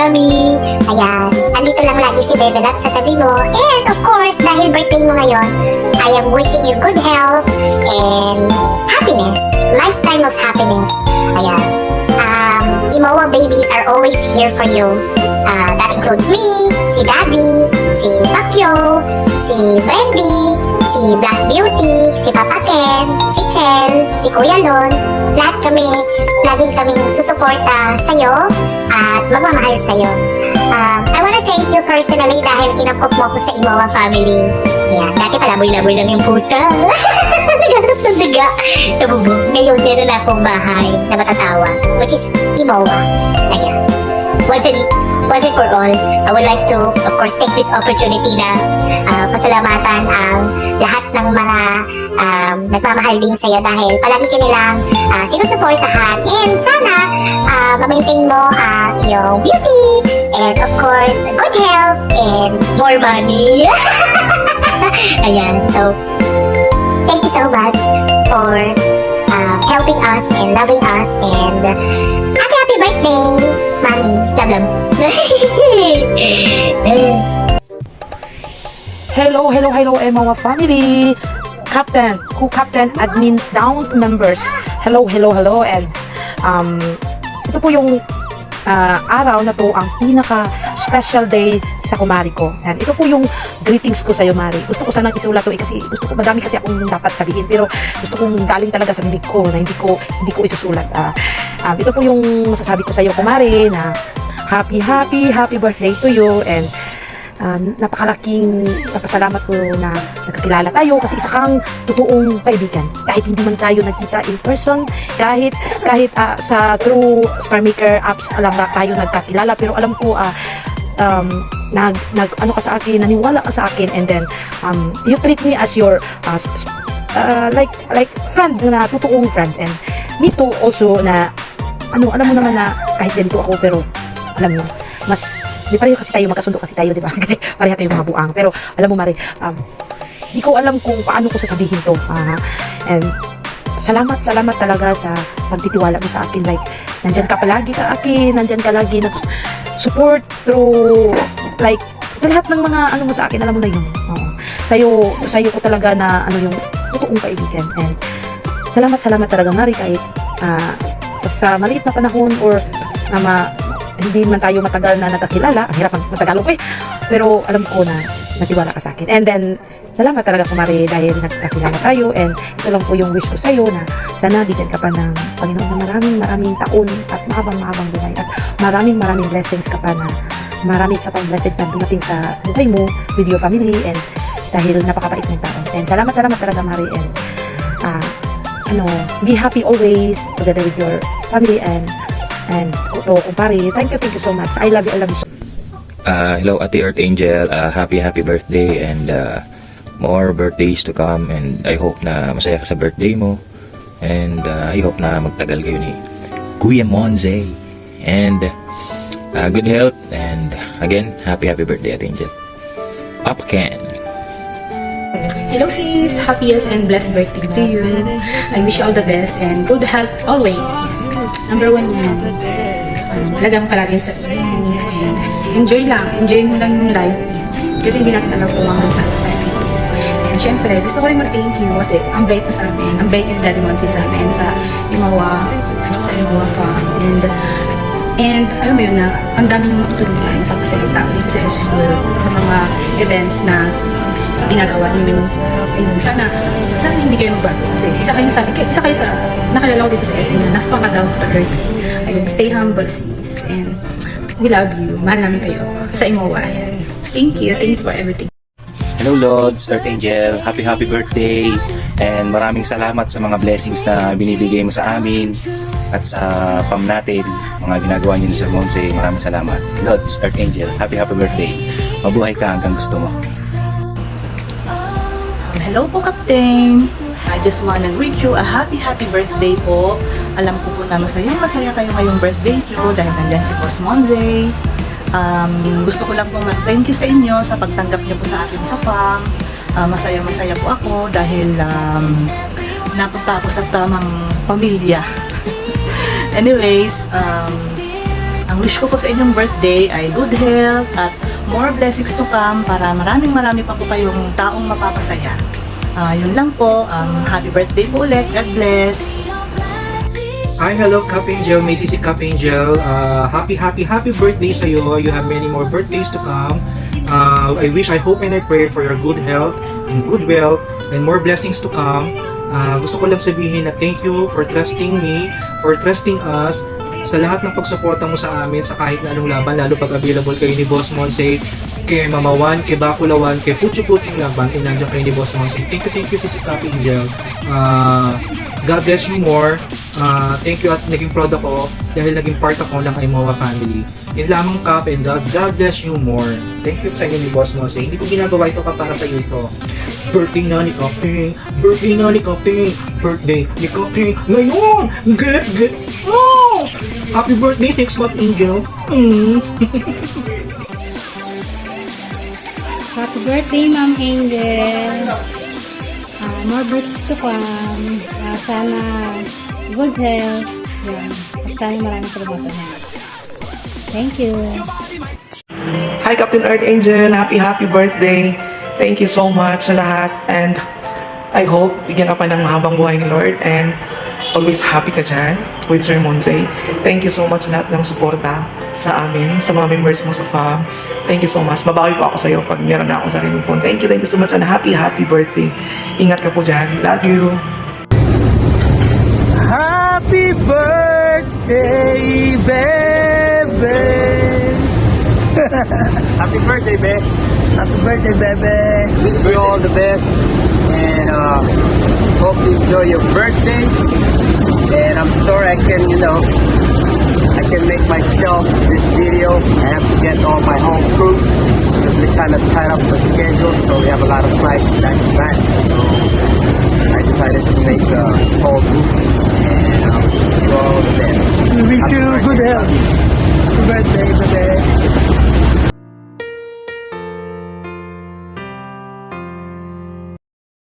Mami. Ayan, andito lang lagi si Bebe Nat sa tabi mo. And of course, dahil birthday mo ngayon, I am wishing you good health and happiness. Lifetime of happiness. Ayan. Imowa babies are always here for you. That includes me, si Daddy, si Bakyo, si Brandy, si Black Beauty, si Papa Ken, si Chel, si Kuya Lon. Lahat kami, lagi kaming susuporta sa'yo at magmamahal sa'yo. I wanna thank you personally dahil kinakop mo ko sa Imowa family. Ayan, dati palaboy-laboy lang yung pusa. Naghanap ng daga sa bubog. Ngayon, meron na akong bahay na matatawa, which is Imowa. Ayan. Once and for all, I would like to, of course, take this opportunity na pasalamatan ang lahat ng mga nagmamahal din sa'yo dahil palagi ka nilang sinusuportahan and sana ma-maintain mo ang iyong beauty and of course, good health and more money. Ayan, so thank you so much for helping us and loving us and happy birthday, Mommy. Love, love. Hello, mga family. Captain, co-captain, admins, down to members. Hello, and ito po yung araw na to ang pinaka-special day sa kumari ko. And ito po yung greetings ko sa iyo, Mari. Gusto ko sanang isulat to kasi gusto ko madami kasi akong dapat sabihin pero gusto kong galing talaga sa bibig ko na hindi ko isusulat. Ito po yung masasabi ko sa iyo, Kumari, na happy birthday to you and napakalaking napasalamat ko na nagkakilala tayo kasi isa kang totoong kaibigan. Kahit hindi man tayo nagkita in person, kahit sa through Star Maker apps lang tayo nagkakilala, pero alam ko ano ka sa akin, naniwala ka sa akin, and then you treat me as your like friend, na totoong friend, and me too also na alam mo naman na kahit ganito ako pero alam mo mas di pareho kasi tayo, magkasundo kasi tayo, di ba? Kasi pareho tayo mga buang. Pero alam mo, Mari, di ko alam kung paano ko sasabihin to. And salamat talaga sa pagtitiwala mo sa akin. Like, nandyan ka palagi sa akin, nandyan ka lagi nag-support through, like, sa lahat ng mga ano mo sa akin, alam mo na yun. Sa'yo ko talaga na yung totoong kaibigan. And salamat talaga, Mari, kahit sa maliit na panahon or hindi man tayo matagal na nagkakilala, ang hirap matagalog pero alam ko na natiwala ka sa akin. And then, salamat talaga, Kumari, dahil nagkakilala tayo, and ito lang po yung wish ko sa'yo na sana bigyan ka pa ng Panginoon na maraming taon at mahabang buhay at maraming blessings ka pa na marami ka pang blessings na dumating sa buhay mo with your family, and dahil napakabait ng tao. And salamat talaga, Mari, and be happy always together with your family and kumpare, thank you so much. I love you so much. Hello, Ate Earth Angel. Happy birthday and more birthdays to come, and I hope na masaya ka sa birthday mo, and I hope na magtagal kayo ni Kuya Monze, and good health, and again, happy birthday, Ate Angel. Papa Ken. Hello sis, happiest and blessed birthday to you. I wish you all the best and good health always. Number one yan. Talagang palaging sa inyo. Enjoy mo lang yung life. Kasi hindi natin alam kung hanggang saan tayo dito. And syempre, gusto ko rin mag-thank you kasi ang bait mo sa amin. Ang bait yung Daddy Monsi sa amin sa Imowa Farm. And alam mo yun na ang dami yung matutulungan sa kasalita dito sa SM World, sa mga events na ginagawa niyo. Sana hindi kayo magbago kasi isa kayo sa nakalala ko dito sa SM na napaka-down to earth. Ayun, stay humble sis, and we love you. Mahal namin kayo sa Imowa. Thank you. Thanks for everything. Hello Lods, Earth Angel, happy birthday, and maraming salamat sa mga blessings na binibigay mo sa amin at sa PAM natin, mga ginagawa niyo ni Sir Monse. Maraming salamat. Lods, Earth Angel, happy birthday. Mabuhay ka hanggang gusto mo. Hello po, Captain. I just wanna greet you a happy birthday po. Alam ko po na masaya kayo ngayong birthday nyo dahil nandyan si Boss Monze. Gusto ko lang po mag-thank you sa inyo sa pagtanggap nyo po sa akin sa farm. Masaya po ako dahil napunta ako sa tamang pamilya. Anyways, Ang wish ko po sa inyong birthday ay good health at more blessings to come para marami pa po kayong taong mapapasaya. Yun lang po. Happy birthday po ulit. God bless. Hi, hello, Cup Angel. Macy si Cup Angel. Happy birthday sa'yo. You have many more birthdays to come. I hope and I pray for your good health and good wealth and more blessings to come. Gusto ko lang sabihin na thank you for trusting me, for trusting us, sa lahat ng pagsuporta mo sa amin sa kahit na anong laban, lalo pag available kayo ni Boss Monse, kay Mama Juan, kay Bakulawan, kay Puchu-Puchung laban, nandiyan kayo ni Boss Monse. Thank you si Cup Angel. God bless you more. Thank you at naging proud ako dahil naging part ako ng Aymawa family. Yun lamang, Cup, and God bless you more. Thank you sa inyo ni Boss Monse. Hindi ko ginagawa ito para sa iyo ito. Birthday na ni Kaping! Birthday na ni Kaping! Birthday ni Kaping! Ngayon! Get! Oh! Happy birthday, 6-month Angel! Happy birthday, Ma'am Angel. More birthdays to come. Sana good health. Yan. At sana maraming promoto na. Thank you. Hi Captain Earth Angel, happy birthday. Thank you so much sa lahat and I hope bigyan ka pa ng mahabang buhay ni Lord and always happy ka dyan with Sir Monse. Thank you so much sa lahat ng suporta sa amin, sa mga members mo sa FAM. Thank you so much. Mabawi po ako sa iyo pag meron na ako sariling phone. Thank you so much and happy birthday. Ingat ka po dyan. Love you. Happy birthday, baby! Happy birthday, babe. Happy birthday, baby. Wish you all the best. And hope you enjoy your birthday. And I'm sorry I can make myself this video. I have to get all my home crew because we kind of tied up the schedule. So we have a lot of flights back to back. So I decided to make the whole group. And wish you all the best. We wish you good health. Happy birthday, baby.